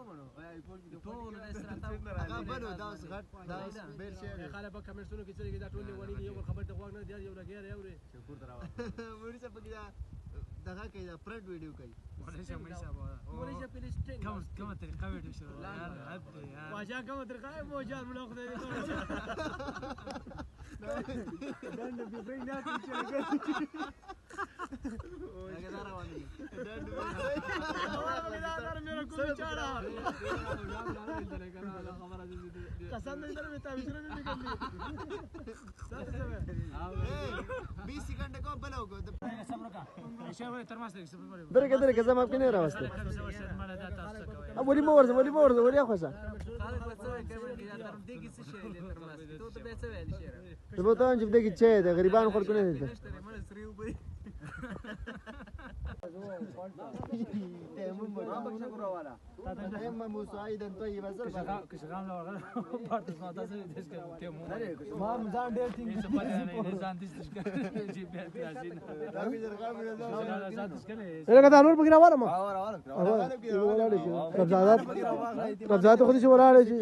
کومنو ټول نه سره هغه بنو دا اوس غټ دا اوس بیر شي خاله په کمنټونو کې چې دا ټول ونی دی یو خبر ته غوږ نه دی یو لګیا یوري شکر دراوه موري څه پکې دا دغه کوي دا فرنٹ ویډیو کوي موري شه پلیسټینګ کومه طریقه ویډیو شروع یار حد یار واجا کومه طریقه مو جان ملو خدای دې دند به بینه چې هغه دا روان دي دند به دا مې کوم چاړه قسم دې درې ته وشره مې کړې 20 سکند کو بلو کو صبر کا شابه تر ماسته درګه زما کې نه راوسته ولې مو ورځ ولې اخوسه خالد بس کوي دا تر دې کې څه شي تر ماسته ته به څه ویل شي ته به ته چې دې کې چې د غریبانو خلکو نه دي تيمموا صعيدا طيبا زرقا کشغام لا ورغله پارتس ما تاسو دې څه تيمم ما ځان ډېر ټینګ څه پته نه ځان دې څه چې بیا راځي لکه دا نور پکې راوړم قبضات خو دې ولاړ شي